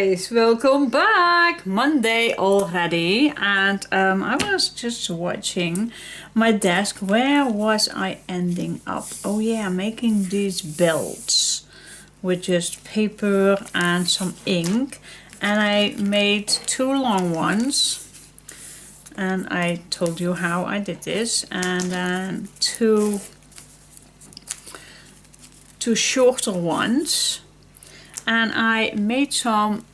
guys, welcome back. Monday already, and I was just watching my desk. Where was I ending up? Oh yeah, making these belts with just paper and some ink, and I made two long ones, and I told you how I did this, and then two shorter ones. And I made some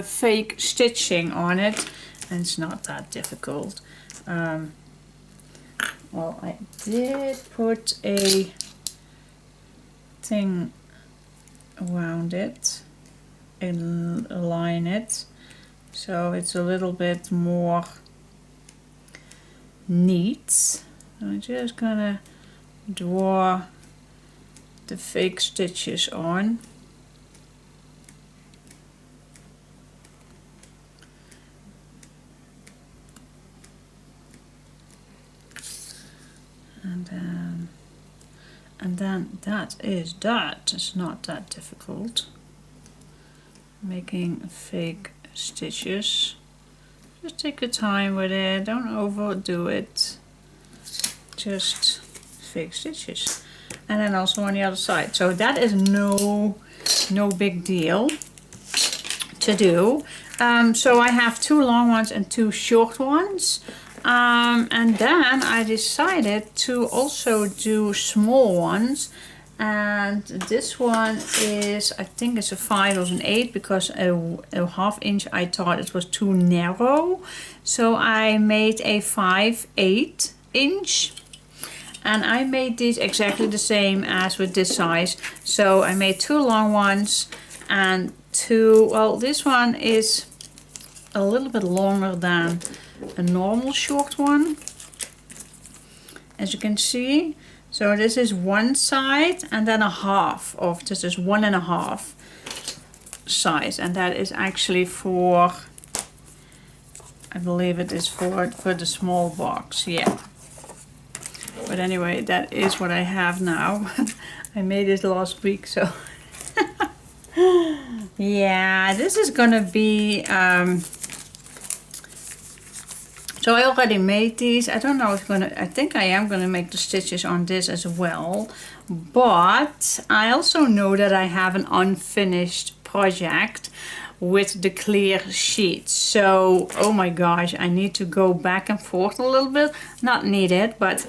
fake stitching on it, and it's not that difficult. Well, I did put a thing around it and align it, so it's a little bit more neat. So I'm just gonna draw the fake stitches on. And then that is that. It's not that difficult. Making fake stitches. Just take your time with it, don't overdo it. Just fake stitches. And then also on the other side. So that is no big deal to do. So I have two long ones and two short ones. And then I decided to also do small ones. And this one is, I think it's a 5 or an 8, because a ½ inch I thought it was too narrow. So I made a 5/8 inch. And I made these exactly the same as with this size. So I made two long ones and two, well, this one is a little bit longer than a normal short one, as you can see. So this is one side, and then a half of this is 1.5 size, and that is actually for, I believe it is for the small box, yeah. But anyway, that is what I have now. I made it last week, so yeah, this is gonna be so I already made these. I don't know if I think I am gonna make the stitches on this as well, but I also know that I have an unfinished project with the clear sheets. So, oh my gosh, I need to go back and forth a little bit. Not needed, but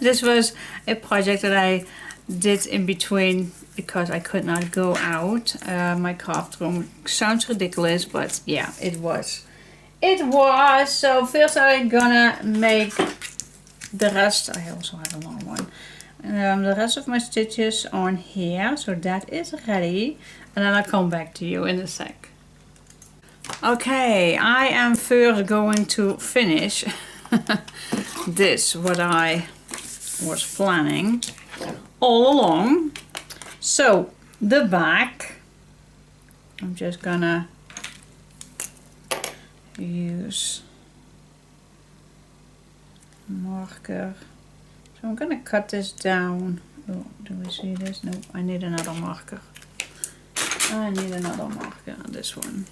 this was a project that I did in between because I could not go out. My craft room sounds ridiculous, but yeah, it was. So first I'm gonna make the rest. I also have a long one. The rest of my stitches on here, so that is ready, and then I'll come back to you in a sec. Okay, I am first going to finish this, what I was planning all along. So the back, I'm just gonna use marker. So I'm gonna cut this down. Oh, do we see this? No, I need another marker. I need another marker on this one.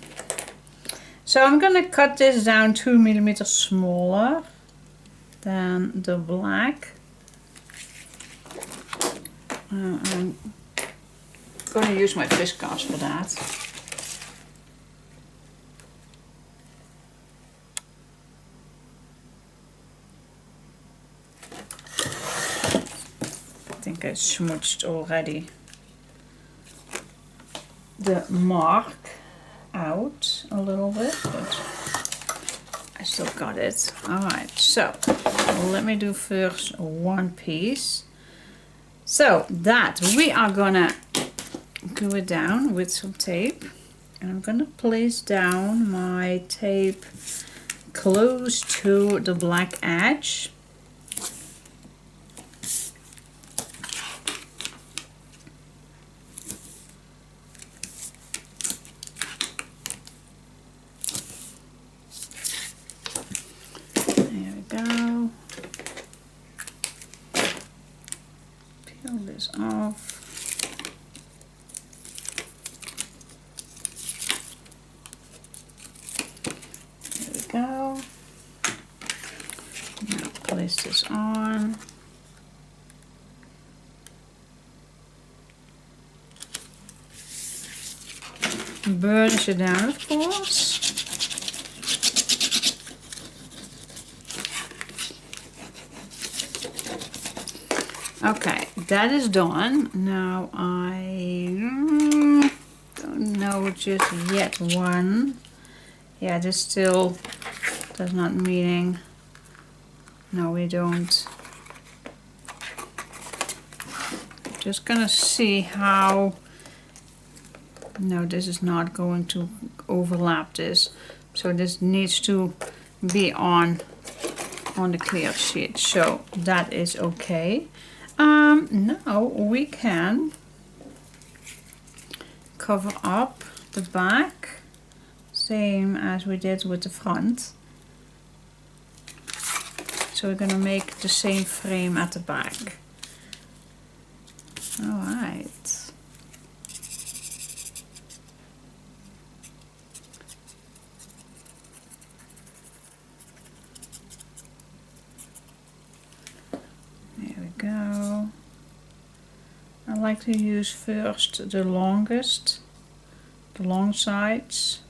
So I'm gonna cut this down 2 millimeters smaller than the black. I'm gonna use my fiskars for that. I think I smudged already the mark out a little bit, but I still got it. Alright, so let me do first one piece. So that we are gonna glue it down with some tape, and I'm gonna place down my tape close to the black edge. Go. Peel this off. burnish it down, of course. Okay, that is done. Now I don't know just yet one. Yeah, this still does not meaning. No, we don't. Just gonna see how. No, this is not going to overlap this. So this needs to be on the clear sheet. So that is okay. Now we can cover up the back, same as we did with the front. So we're gonna make the same frame at the back. All right. There we go. I like to use first the longest, the long sides.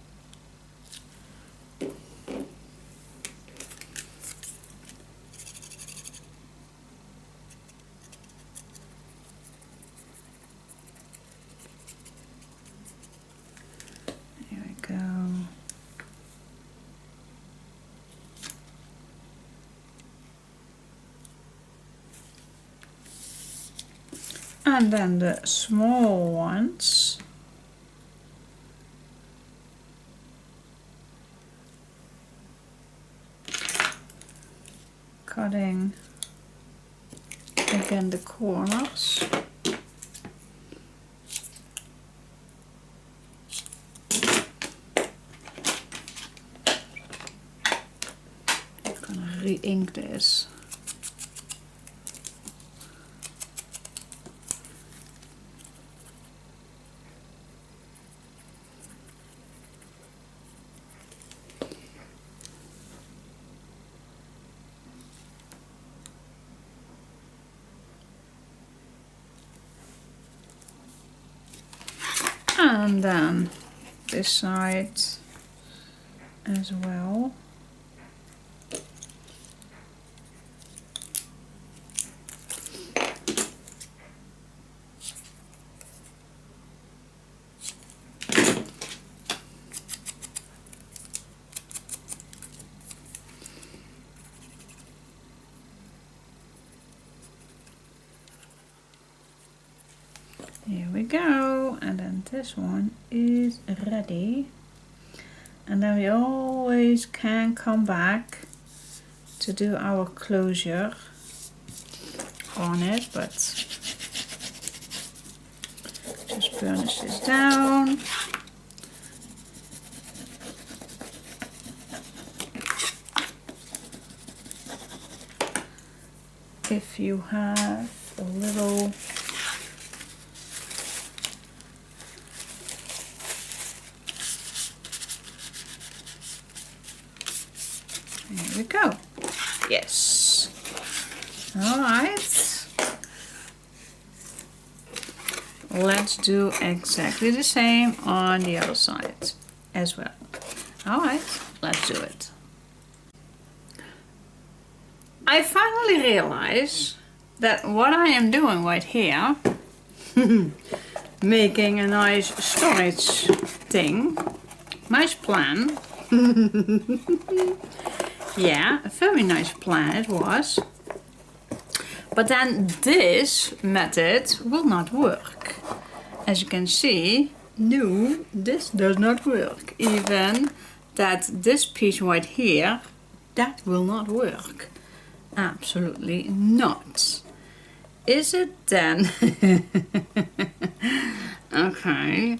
Go. And then the small ones. Cutting again the corners. Re-ink this. And then this side as well. Here we go, and then this one is ready. And then we always can come back to do our closure on it, but just burnish this down. If you have a little there we go. Yes. All right. Let's do exactly the same on the other side as well. All right, let's do it. I finally realize that what I am doing right here, making a nice storage thing, nice plan. Yeah, a very nice plan it was. But then this method will not work. As you can see, no, this does not work. Even that this piece right here, that will not work. Absolutely not. Is it then? Okay.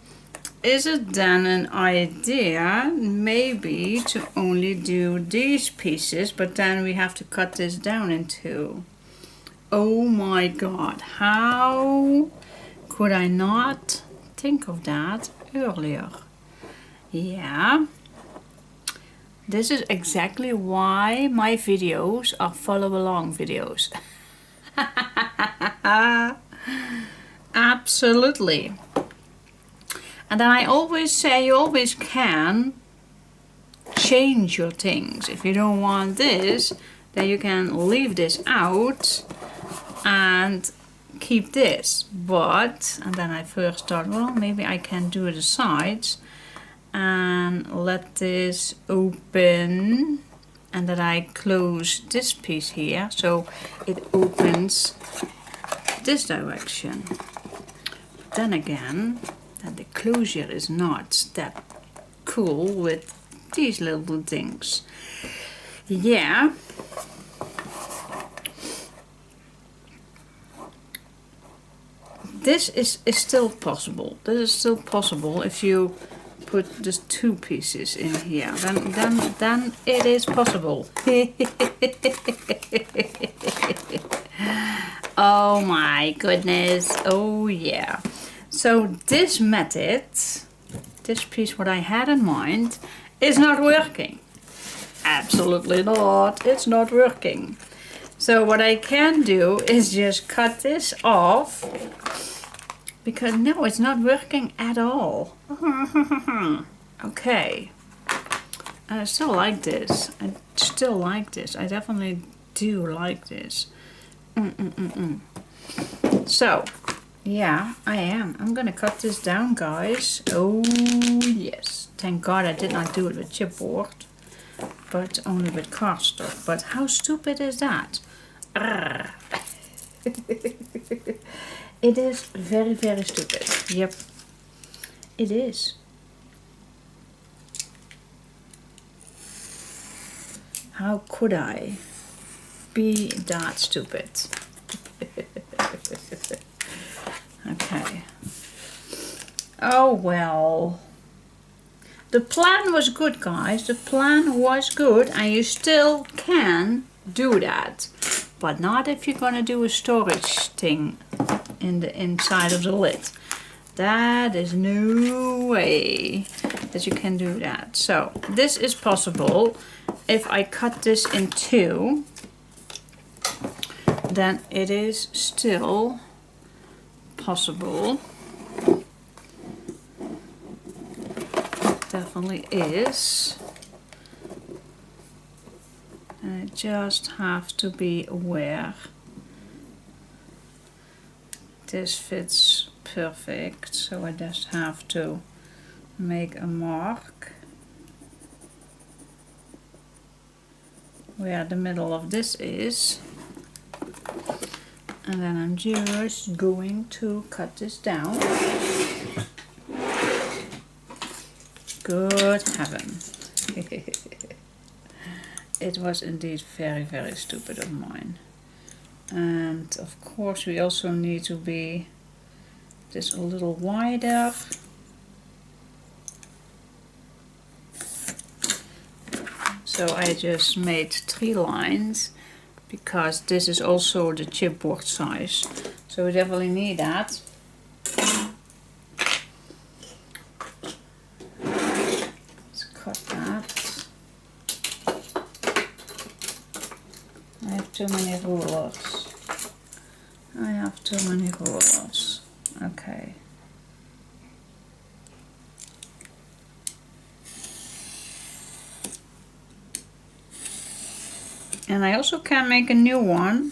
Is it then an idea maybe to only do these pieces, but then we have to cut this down in two? Oh my god, how could I not think of that earlier? Yeah, this is exactly why my videos are follow along videos. Absolutely. And then I always say you always can change your things. If you don't want this, then you can leave this out and keep this. But, and then I first thought, well, maybe I can do the sides and let this open, and that I close this piece here so it opens this direction. But then again, that the closure is not that cool with these little things. Yeah. This is still possible. This is still possible if you put just two pieces in here. Then it is possible. Oh my goodness. Oh yeah. So this method, this piece what I had in mind, is not working. Absolutely not. It's not working. So what I can do is just cut this off, because no, it's not working at all. Okay. I still like this. I still like this. I definitely do like this. So, yeah, I am. I'm gonna cut this down, guys. Oh, yes. Thank God I did not do it with chipboard, but only with cardstock. But how stupid is that? It is very, very stupid. Yep, it is. How could I be that stupid? Okay. Oh well. The plan was good, guys. The plan was good, and you still can do that. But not if you're gonna do a storage thing in the inside of the lid. That is no way that you can do that. So this is possible. If I cut this in two, then it is still possible. Definitely is. And I just have to be aware. This fits perfect, so I just have to make a mark where the middle of this is, and then I'm just going to cut this down. Good heaven. It was indeed very, very stupid of mine. And of course we also need to be just a little wider. So I just made 3 lines, because this is also the chipboard size. So we definitely need that. Let's cut that. I have too many rulers. I have too many rulers. Okay. And I also can make a new one.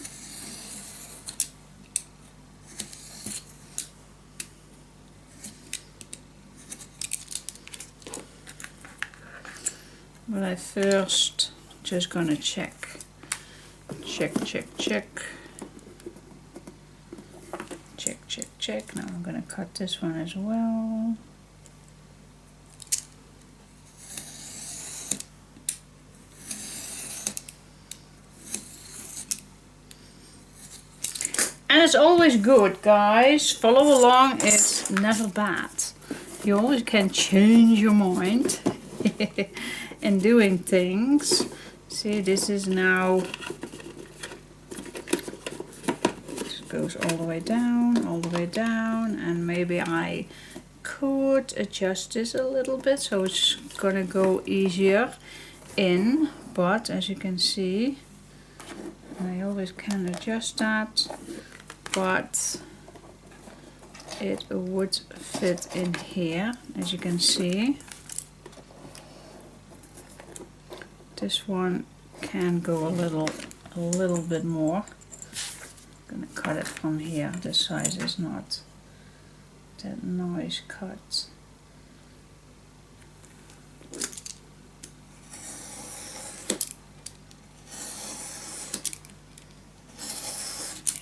But I first just gonna check. Check. Now I'm gonna cut this one as well. And it's always good, guys. Follow along, it's never bad. You always can change your mind in doing things. See, this is now, it goes all the way down, and maybe I could adjust this a little bit so it's gonna go easier in. But as you can see, I always can adjust that. But it would fit in here, as you can see. This one can go a little bit more. I'm gonna cut it from here. This size is not that nice cut.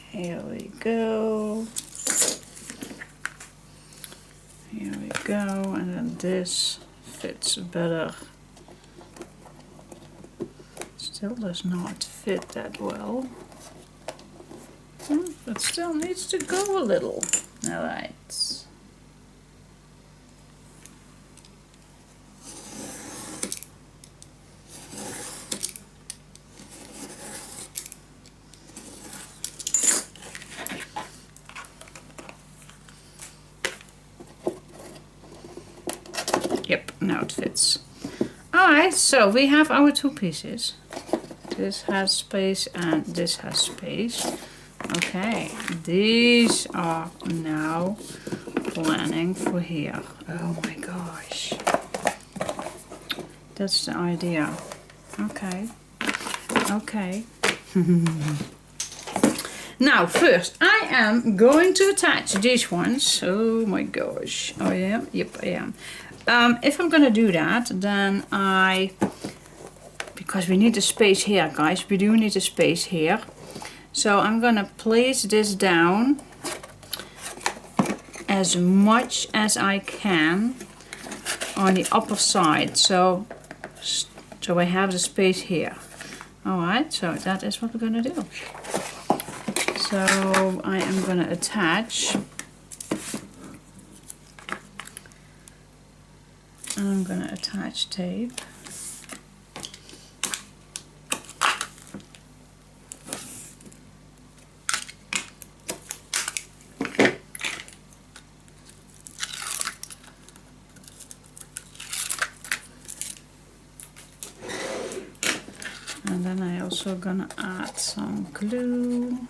Here we go. Here we go, and then this fits better. Still does not fit that well. But still needs to go a little. Alright. Yep, now it fits. Alright, so we have our two pieces. This has space and this has space. Okay, these are now planning for here. Oh my gosh. That's the idea. Okay. Okay. Now first I am going to attach these ones. Oh my gosh. Oh yeah? Yep, I am. If I'm gonna do that, then because we need a space here, guys, we do need a space here. So I'm gonna place this down as much as I can on the upper side. So I have the space here. Alright, so that is what we're gonna do. So I am gonna attach. I'm gonna attach tape. And then I also gonna add some glue.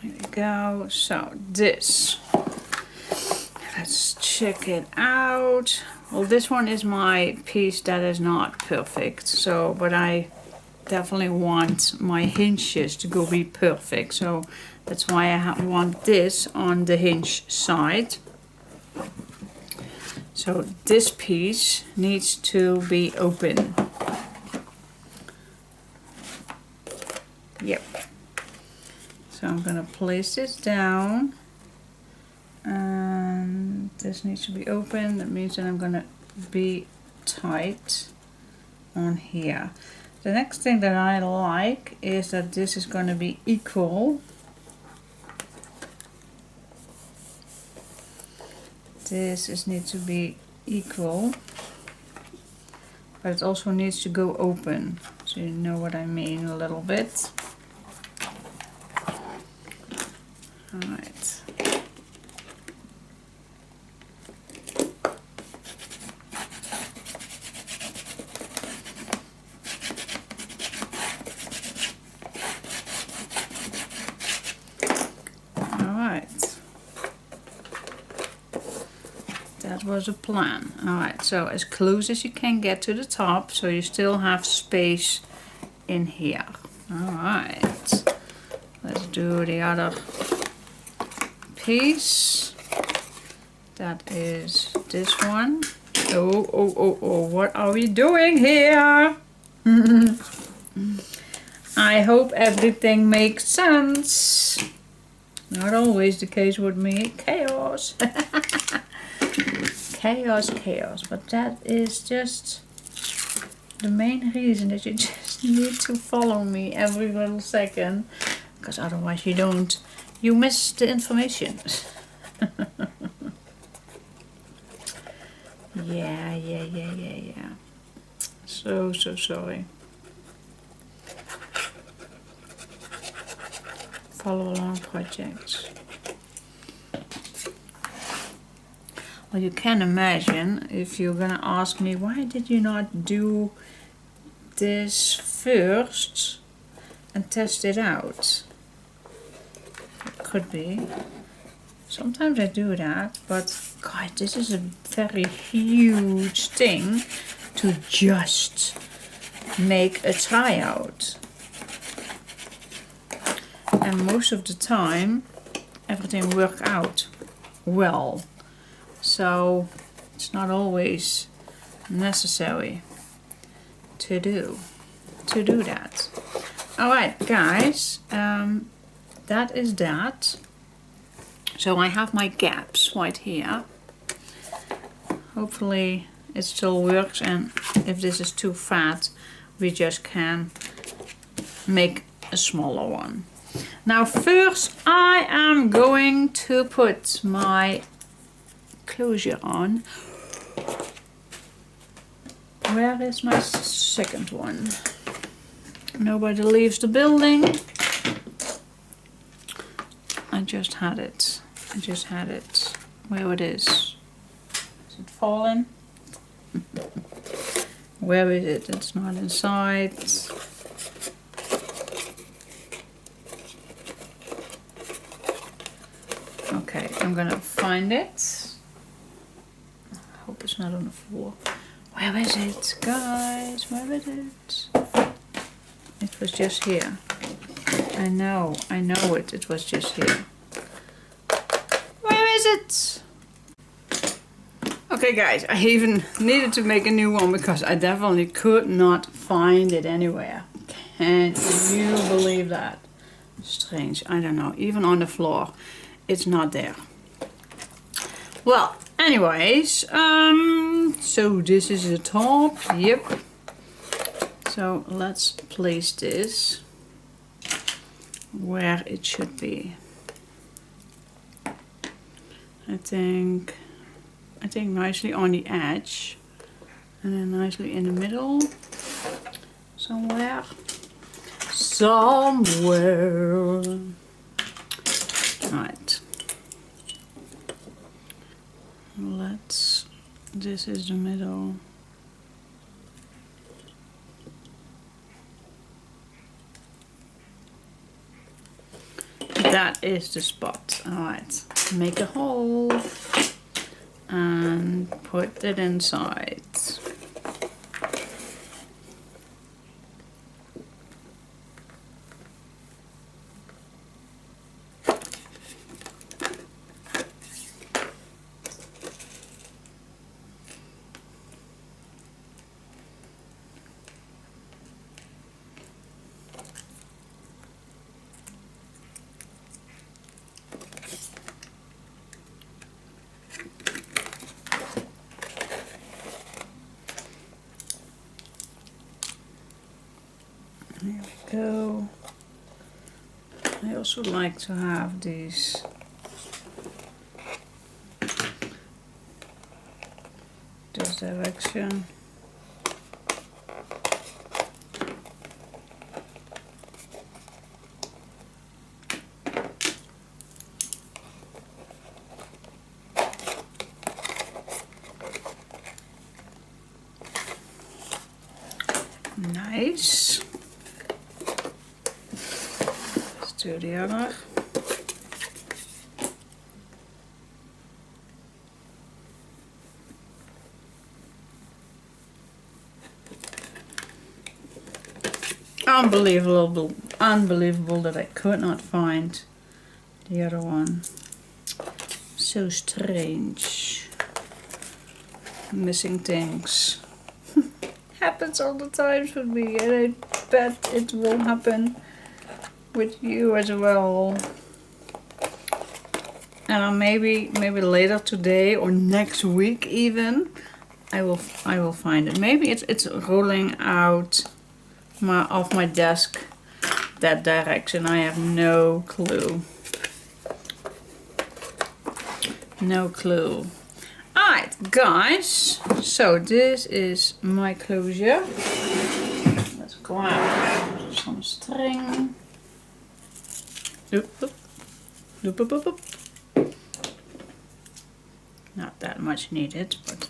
There we go. So this, let's check it out. Well, this one is my piece that is not perfect. So, but I definitely want my hinges to go be perfect. So that's why I want this on the hinge side. So this piece needs to be open. Yep. So I'm gonna place this down, and this needs to be open. That means that I'm gonna be tight on here. The next thing that I like is that this is gonna be equal. This needs to be equal, but it also needs to go open, so you know what I mean a little bit. Alright. That was a plan. Alright, so as close as you can get to the top, so you still have space in here. Alright, let's do the other piece. That is this one. Oh, what are we doing here? I hope everything makes sense. Not always the case with me. Chaos. Chaos, but that is just the main reason that you just need to follow me every little second, because otherwise you miss the information. Yeah. So sorry. Follow along projects. Well, you can imagine if you're gonna ask me, why did you not do this first and test it out? It could be. Sometimes I do that, but God, this is a very huge thing to just make a tryout. And most of the time, everything works out well. So it's not always necessary to do that. Alright guys, that is that. So I have my gaps right here. Hopefully it still works, and if this is too fat, we just can make a smaller one. Now first I am going to put my closure on. Where is my second one? Nobody leaves the building. I just had it. Where it is? Is it fallen? Where is it? It's not inside. Okay, I'm gonna find it. I hope it's not on the floor. Where is it, guys? Where is it? It was just here. I know it. It was just here. Where is it? Okay, guys, I even needed to make a new one because I definitely could not find it anywhere. Can you believe that? Strange. I don't know. Even on the floor, it's not there. Well, anyways, so this is the top. Yep. So let's place this where it should be. I think nicely on the edge, and then nicely in the middle, somewhere. Right. This is the middle. That is the spot. Alright, make a hole and put it inside. There we go. I also like to have these this direction. Nice. Let's do the other. Unbelievable that I could not find the other one. So strange. Missing things. Happens all the time with me, and I bet it will happen with you as well. And maybe later today or next week even, I will find it. Maybe it's rolling out off my desk that direction. I have no clue. No clue. Alright guys, so this is my closure. Let's grab some string. Loop, loop. Loop, loop, loop, loop. Not that much needed, but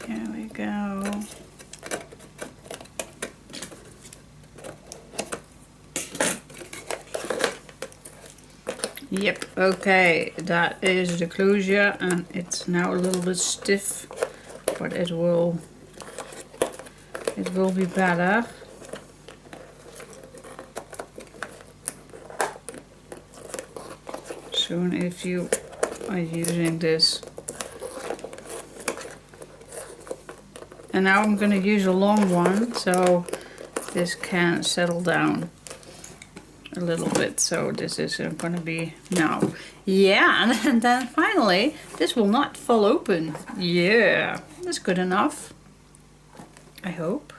here we go. Yep, okay, that is the closure, and it's now a little bit stiff, but it will be better. Soon if you are using this. And now I'm going to use a long one, so this can settle down a little bit. So this is going to be now. Yeah, and then finally, this will not fall open. Yeah, that's good enough. I hope.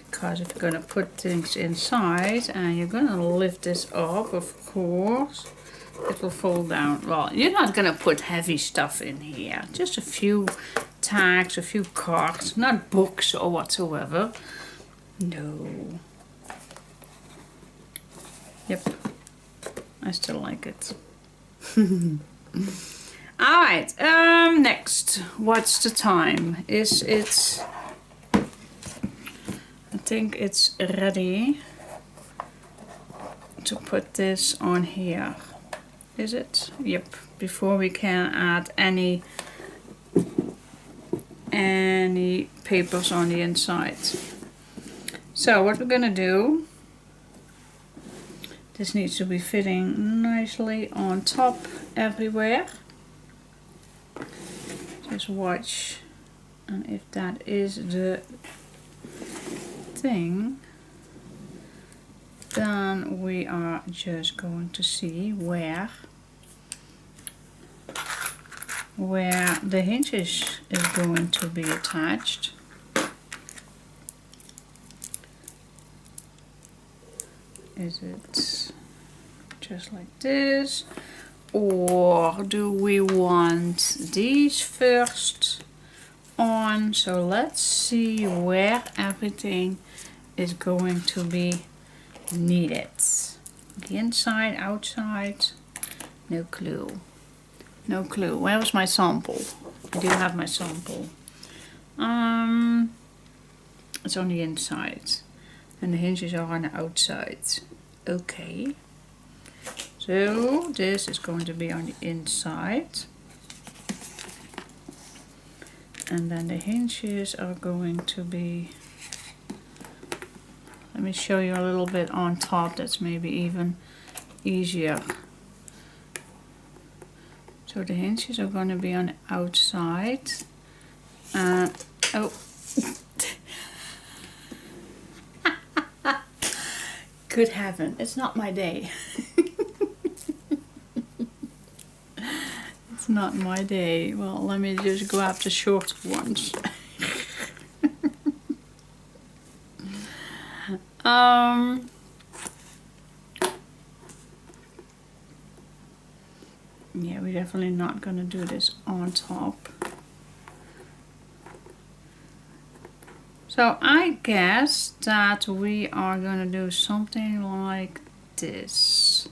Because if you're going to put things inside and you're going to lift this up, of course, it will fall down. Well, you're not going to put heavy stuff in here. Just a few tags, a few cards, not books or whatsoever. No. Yep. I still like it. Alright, next. What's the time? Is it... I think it's ready to put this on here. Is it? Yep. Before we can add any papers on the inside. So what we're gonna do, this needs to be fitting nicely on top everywhere. Just watch, and if that is the thing, then we are just going to see where the hinges is going to be attached. Is it just like this, or do we want these first on? So let's see where everything is going to be needed. The inside, outside, no clue. No clue. Where was my sample? I do have my sample. It's on the inside. And the hinges are on the outside. Okay. So this is going to be on the inside. And then the hinges are going to be... Let me show you a little bit on top. That's maybe even easier. So the hinges are going to be on the outside. Oh. Good heaven, it's not my day. It's not my day. Well, let me just grab the short ones. Yeah, we're definitely not going to do this on top. So I guess that we are going to do something like this.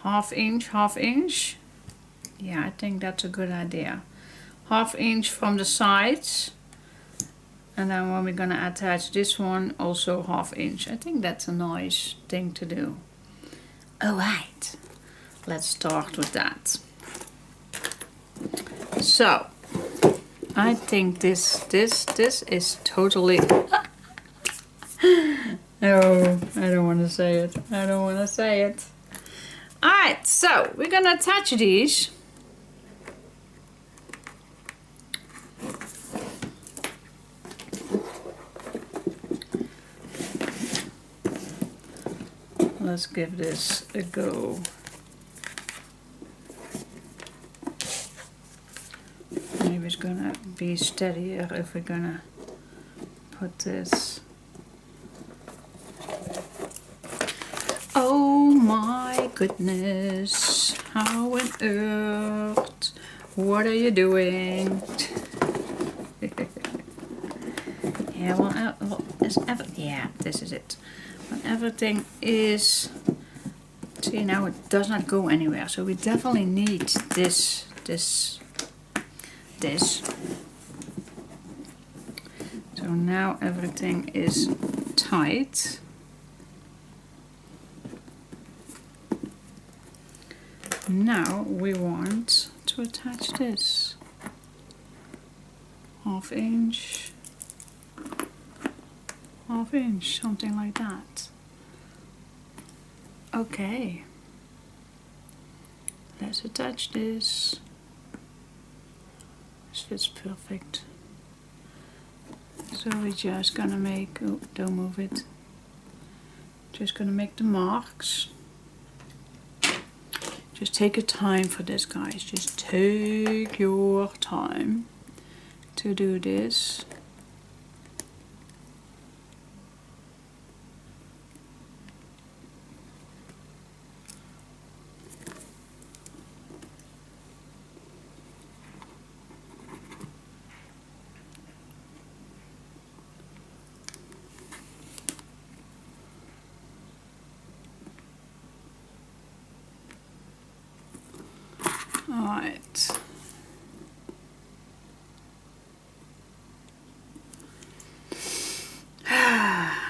Half inch. Yeah, I think that's a good idea. Half inch from the sides. And then when we're going to attach this one, also half inch. I think that's a nice thing to do. Alright, let's start with that. So, I think this is totally... No, I don't want to say it. I don't want to say it. Alright, so we're going to attach these. Let's give this a go. Maybe it's gonna be steadier if we're gonna put this. Oh my goodness, how on earth, what are you doing? Yeah, well, yeah, this is it. When everything is, see, now it does not go anywhere, so we definitely need this. So now everything is tight. Now we want to attach this. Half inch, something like that. Okay, let's attach this. This fits perfect. So we're just gonna make, oh, don't move it. Just gonna make the marks. Just take your time for this, guys. Just take your time to do this. Alright.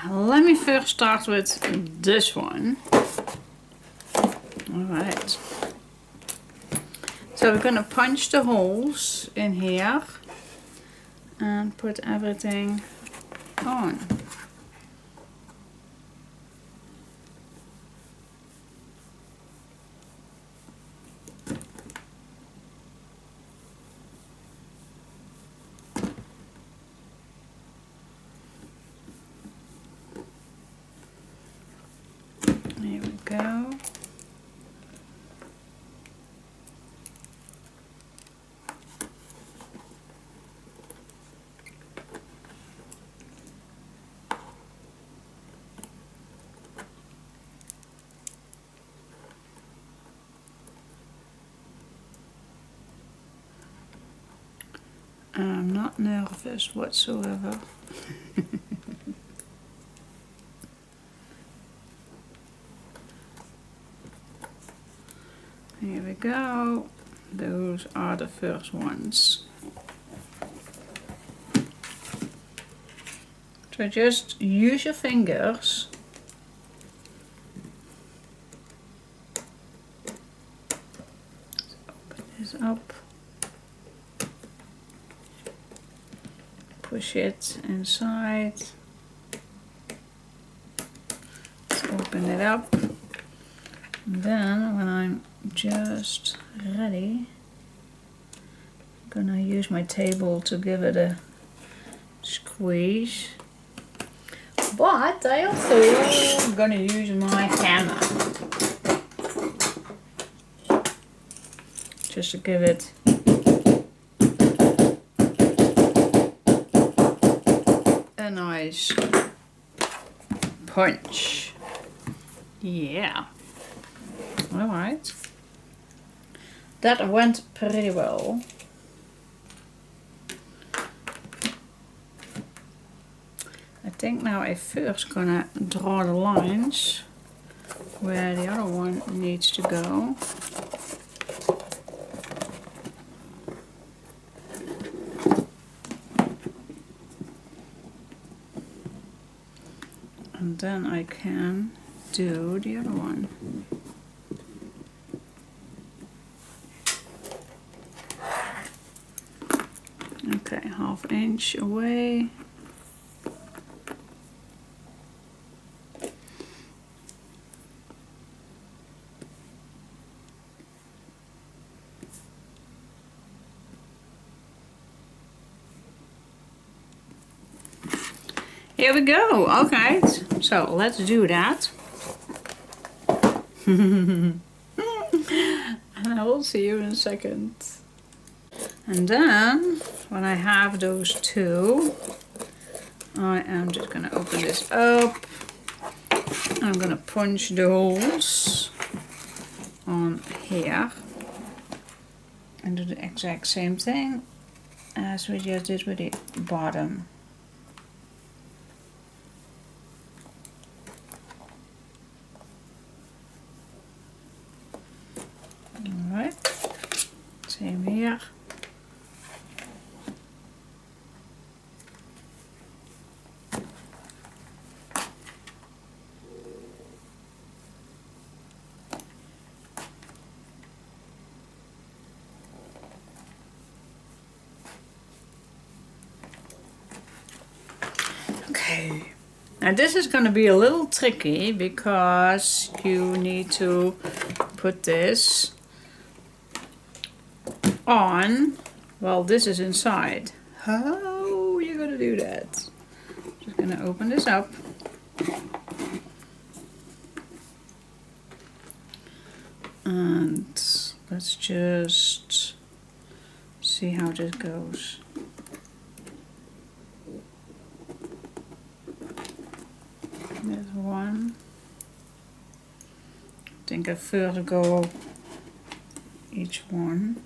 Let me first start with this one. Alright. So we're gonna punch the holes in here and put everything on. Here we go. I'm not nervous whatsoever. Here we go. Those are the first ones. So just use your fingers. Open this up. Push it inside. Let's open it up. And then when I'm just ready, I'm gonna use my table to give it a squeeze. But I also am gonna use my hammer just to give it a nice punch. Yeah. Alright. That went pretty well. I think now I'm first gonna draw the lines where the other one needs to go. And then I can do the other one. Okay, ½ inch away. Here we go. Okay, so let's do that. And I will see you in a second. And then, when I have those two, I am just gonna open this up. I'm gonna punch the holes on here and do the exact same thing as we just did with the bottom. Alright, same here. Okay, now this is going to be a little tricky because you need to put this on while this is inside. How are you going to do that? Just going to open this up. And let's just see how this goes. There's one. I think I first go each one.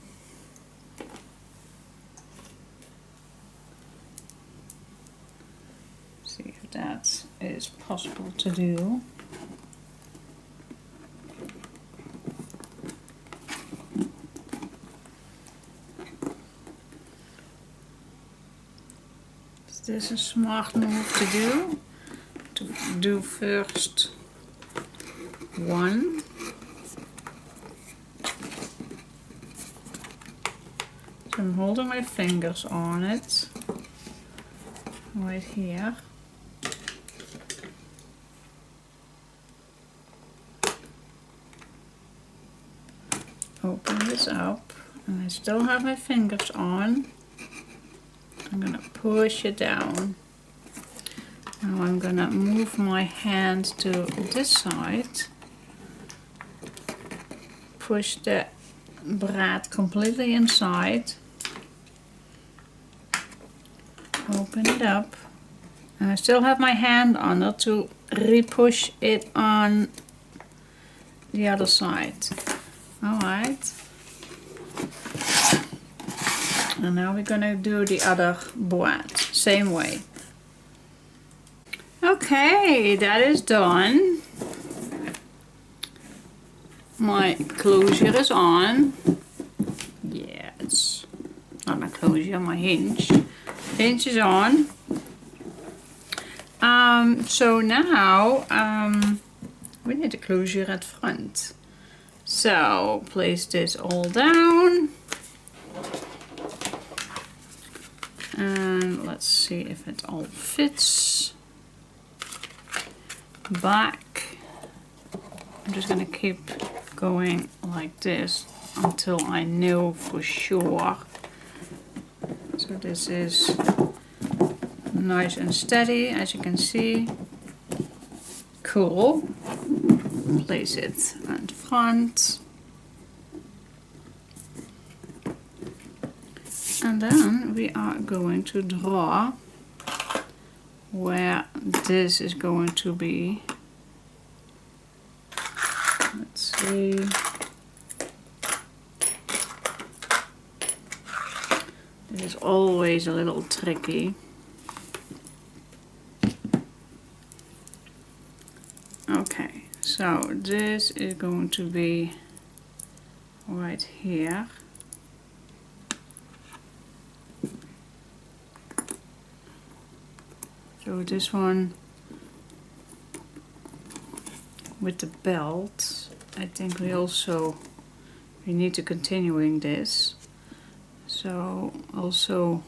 See if that is possible to do. Is this a smart move to do? To do first one. So I'm holding my fingers on it right here. Open this up, and I still have my fingers on. I'm gonna push it down. Now I'm gonna move my hand to this side. Push the brad completely inside. Open it up. And I still have my hand on it to re-push it on the other side. Alright. And now we're gonna do the other brad. Same way. Okay, that is done. My closure is on. Yes. Not my closure, my hinge. Hinge is on. So now we need a closure at front. So place this all down. And let's see if it all fits. Back. I'm just gonna keep going like this until I know for sure. So this is nice and steady, as you can see. Cool. Place it at front. And then we are going to draw where this is going to be. Let's see. This is always a little tricky. Okay, so this is going to be right here. So this one with the belt, I think we need to continuing this. So also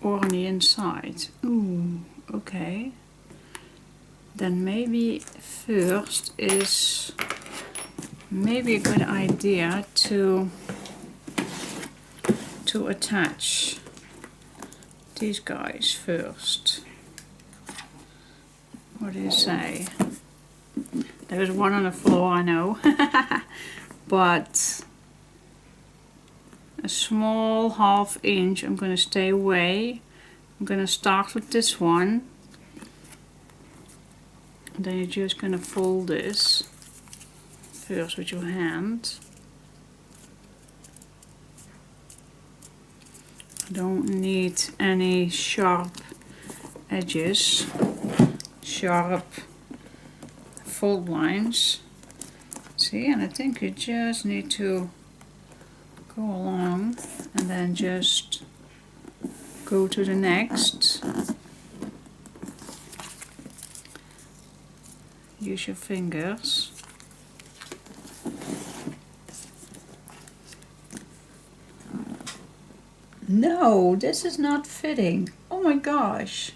or on the inside. Ooh, okay. Then maybe first is maybe a good idea to attach these guys first. What do you say? There's one on the floor, I know. But small 1/2 inch. I'm going to stay away. I'm going to start with this one. And then you're just going to fold this first with your hand. Don't need any sharp edges, sharp fold lines. See, and I think you just need to go along and then just go to the next. Use your fingers. No, this is not fitting. Oh my gosh.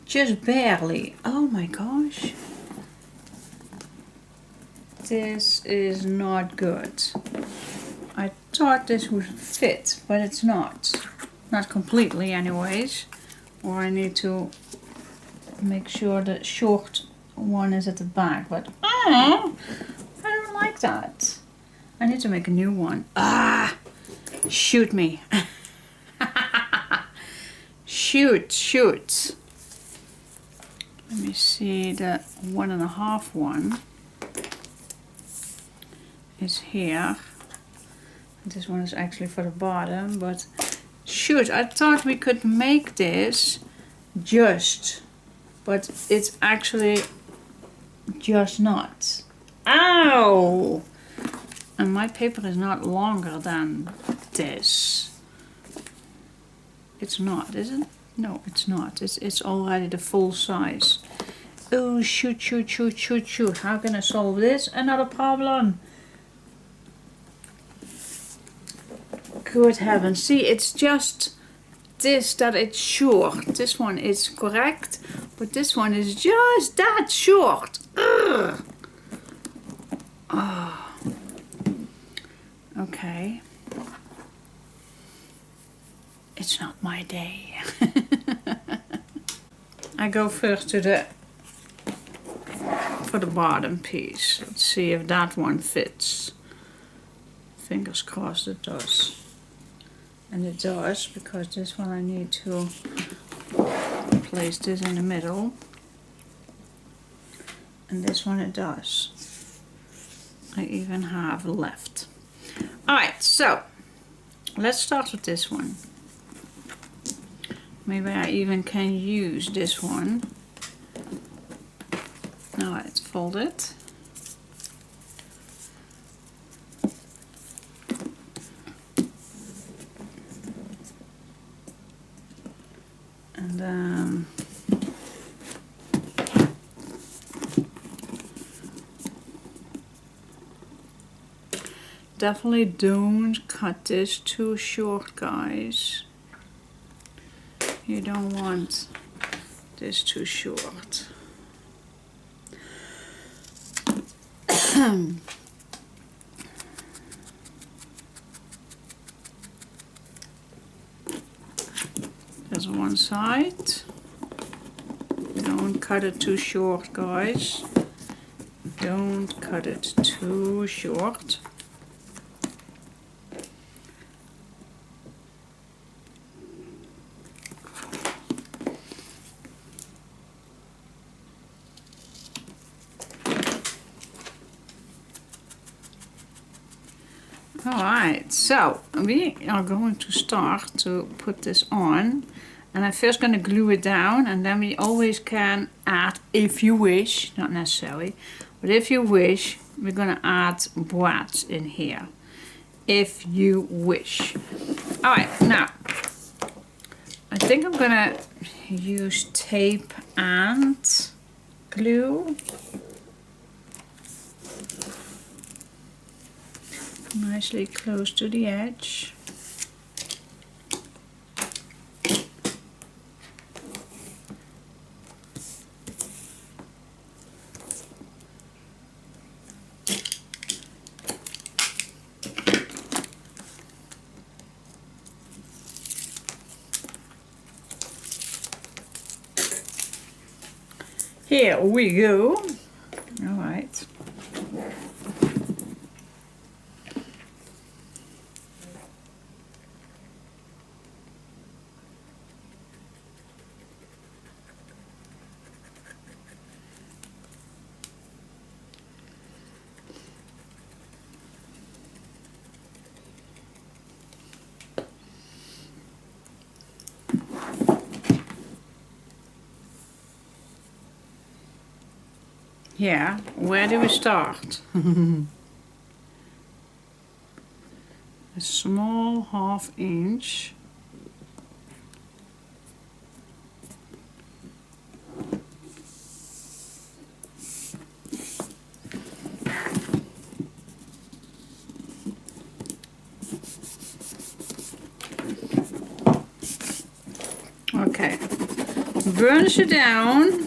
Just barely. Oh my gosh. This is not good. I thought this would fit, but it's not. Not completely anyways. Or I need to make sure the short one is at the back, but I don't like that. I need to make a new one. Ah! Shoot me. Shoot. Let me see, the 1.5 one is here. This one is actually for the bottom, but shoot, I thought we could make this just, but it's actually just not. Ow! And my paper is not longer than this. It's not, is it? No, it's not. It's already the full size. Oh, shoot. How can I solve this? Another problem. Good heavens. See, it's just this that it's short. This one is correct, but this one is just that short. Ugh. Oh. Okay. It's not my day. I go first to for the bottom piece. Let's see if that one fits. Fingers crossed it does. And it does, because this one I need to place this in the middle. And this one it does. I even have left. Alright, so let's start with this one. Maybe I even can use this one. Now it's folded. And then definitely don't cut this too short, guys. You don't want this too short. There's one side. Don't cut it too short, guys. Don't cut it too short. Alright, so we are going to start to put this on, and I'm first going to glue it down, and then we always can add, if you wish, not necessarily, but if you wish, we're going to add braids in here, if you wish. Alright, now I think I'm going to use tape and glue. Nicely close to the edge. Here we go. All right. Yeah, where do we start? A small 1/2 inch. Okay, burnish it down.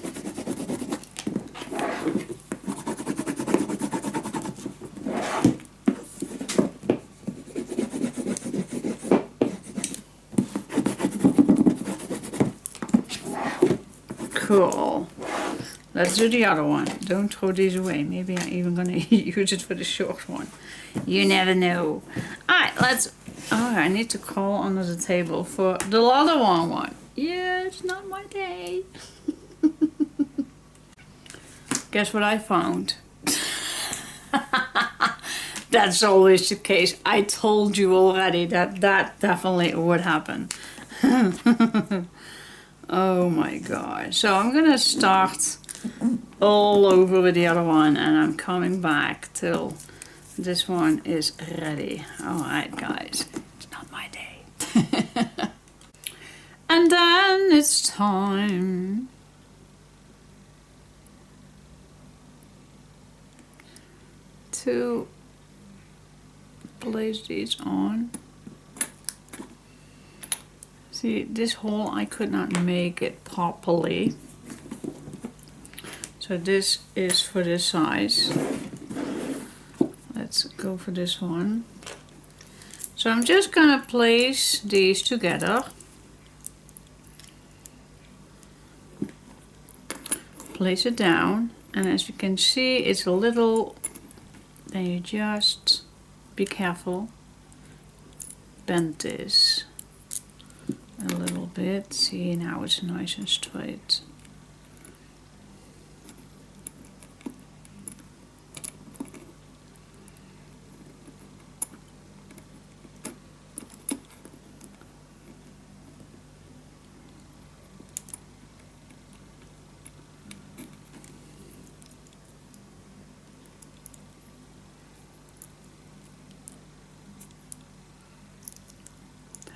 Cool. Let's do the other one. Don't throw these away. Maybe I'm even gonna use it for the short one. You never know. Alright, let's... Oh, I need to crawl under the table for the other one. Yeah, it's not my day. Guess what I found? That's always the case. I told you already that definitely would happen. Oh my god. So I'm gonna start all over with the other one and I'm coming back till this one is ready. Alright guys, it's not my day. And then it's time to place these on. See, this hole I could not make it properly. So this is for this size. Let's go for this one. So I'm just gonna place these together. Place it down, and as you can see it's a little, then you just be careful, bend this a little bit. See, now it's nice and straight.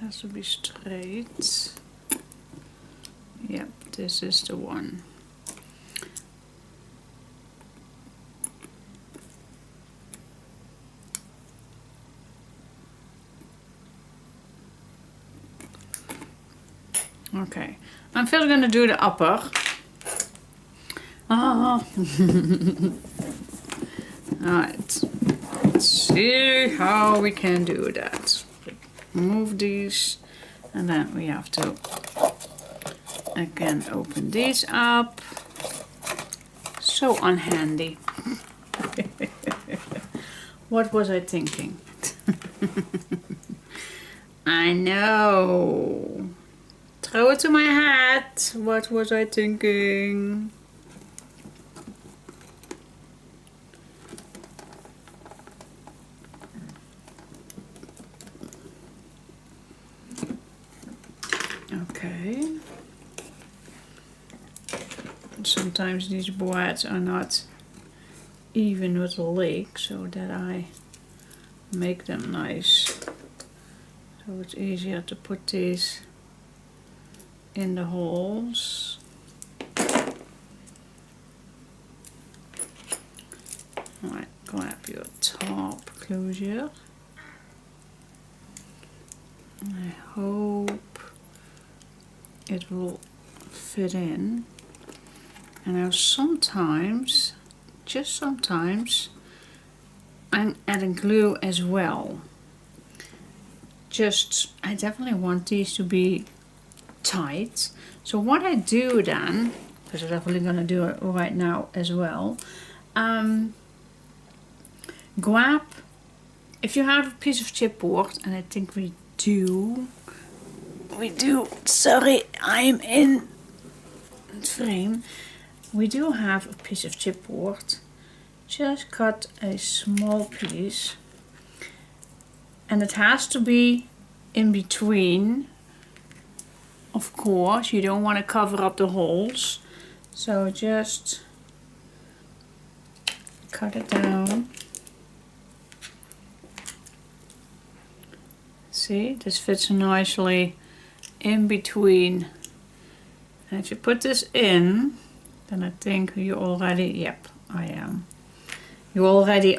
Has to be straight. Yep, this is the one. Okay, I'm first gonna do the upper. Ah. Alright, let's see how we can do that. Move these, and then we have to again open these up. So unhandy. What was I thinking? I know. Throw it to my hat. What was I thinking? Okay. Sometimes these boards are not even with the leg, so that I make them nice. So it's easier to put these in the holes. Alright, grab your top closure. I hope it will fit in. And now sometimes, just sometimes, I'm adding glue as well. I definitely want these to be tight. So what I do then, because I'm definitely going to do it right now as well, grab, if you have a piece of chipboard, and I think we do, sorry, I'm in frame. We do have a piece of chipboard. Just cut a small piece, and it has to be in between. Of course, you don't want to cover up the holes, so just cut it down. See, this fits nicely in between. And if you put this in, then I think you already, yep, I am. You already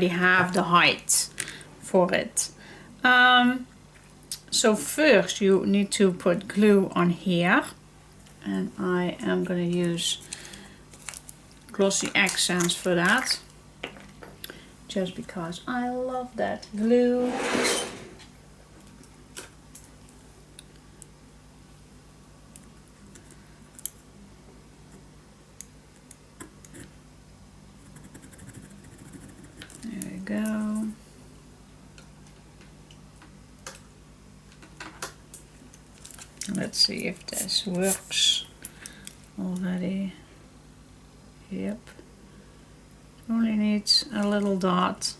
have the height for it. So first you need to put glue on here, and I am going to use glossy accents for that, just because I love that glue. There we go. Let's see if this works already. Yep. Only needs a little dot.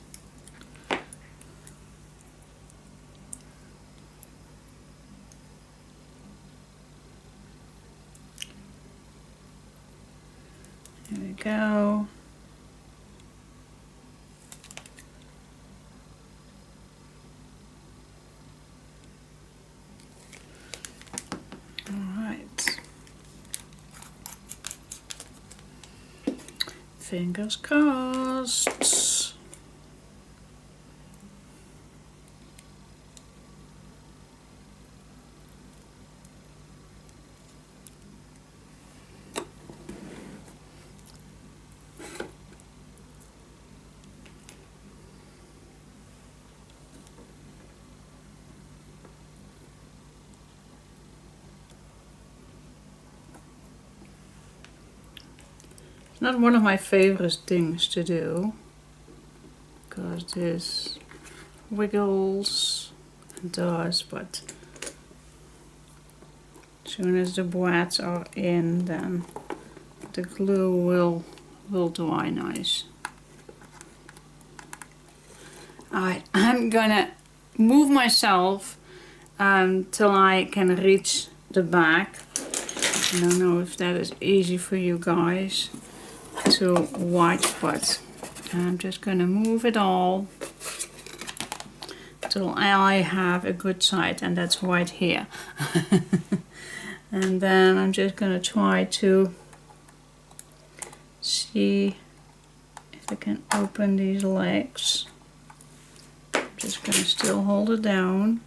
There we go. Fingers crossed. Not one of my favorite things to do, because this wiggles and does, but as soon as the boards are in, then the glue will dry nice. Alright, I'm gonna move myself till I can reach the back. I don't know if that is easy for you guys to watch, but I'm just gonna move it all till I have a good side, and that's right here. And then I'm just gonna try to see if I can open these legs. I'm just gonna still hold it down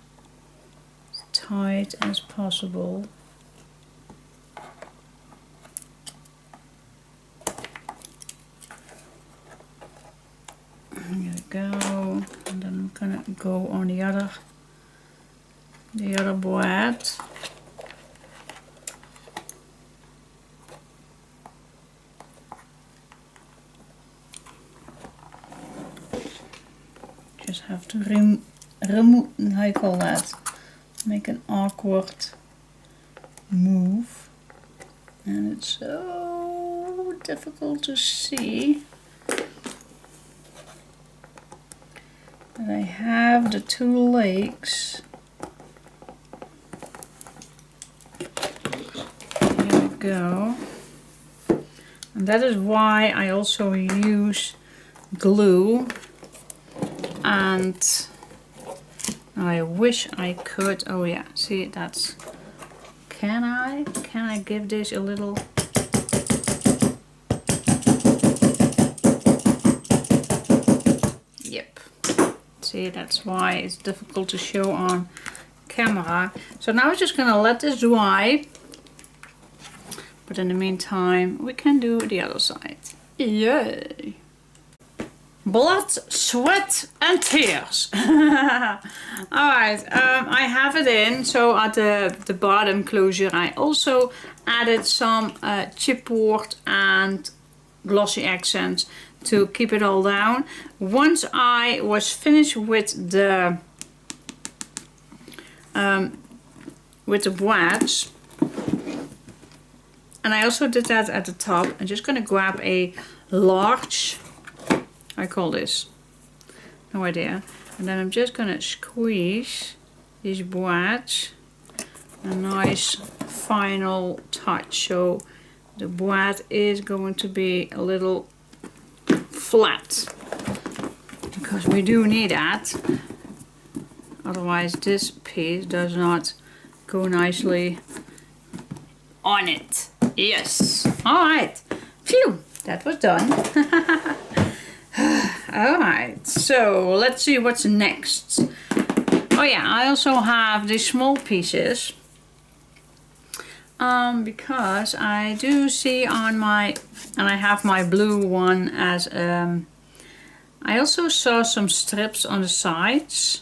as tight as possible. There we go, and then I'm gonna go on the other board. Just have to remove, how you call that? Make an awkward move, and it's so difficult to see. And I have the two legs. Here we go. And that is why I also use glue. And I wish I could, oh yeah, see, that's, can I give this a little, yep. See, that's why it's difficult to show on camera. So now I'm just gonna let this dry. But in the meantime, we can do the other side. Yay! Blood, sweat and tears. Alright, I have it in. So at the bottom closure I also added some chipboard and glossy accents to keep it all down. Once I was finished with the boards, and I also did that at the top, I'm just gonna grab a large, I call this, no idea, and then I'm just gonna squeeze these boards, a nice final touch, so the board is going to be a little flat, because we do need that. Otherwise this piece does not go nicely on it. Yes. Alright. Phew. That was done. Alright. So let's see what's next. Oh yeah, I also have these small pieces. Because I do see on my, and I have my blue one as I also saw some strips on the sides.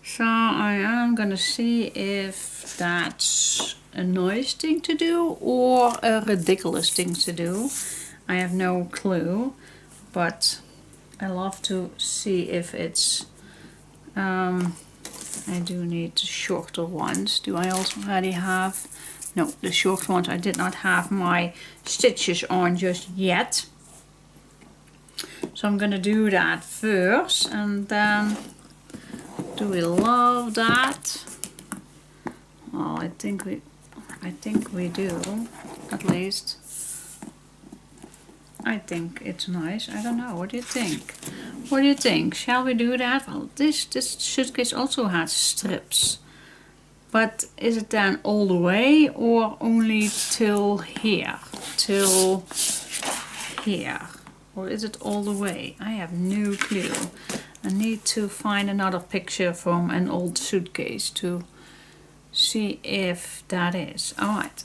So I am gonna see if that's a nice thing to do or a ridiculous thing to do. I have no clue, but I love to see if it's I do need the shorter ones. Do I also already have? No, the short ones I did not have my stitches on just yet. So I'm gonna do that first, and then do we love that? Well, I think we do, at least. I think it's nice. I don't know. What do you think? What do you think? Shall we do that? Well, this suitcase also has strips. But is it then all the way or only till here? Till here? Or is it all the way? I have no clue. I need to find another picture from an old suitcase to see if that is. Alright.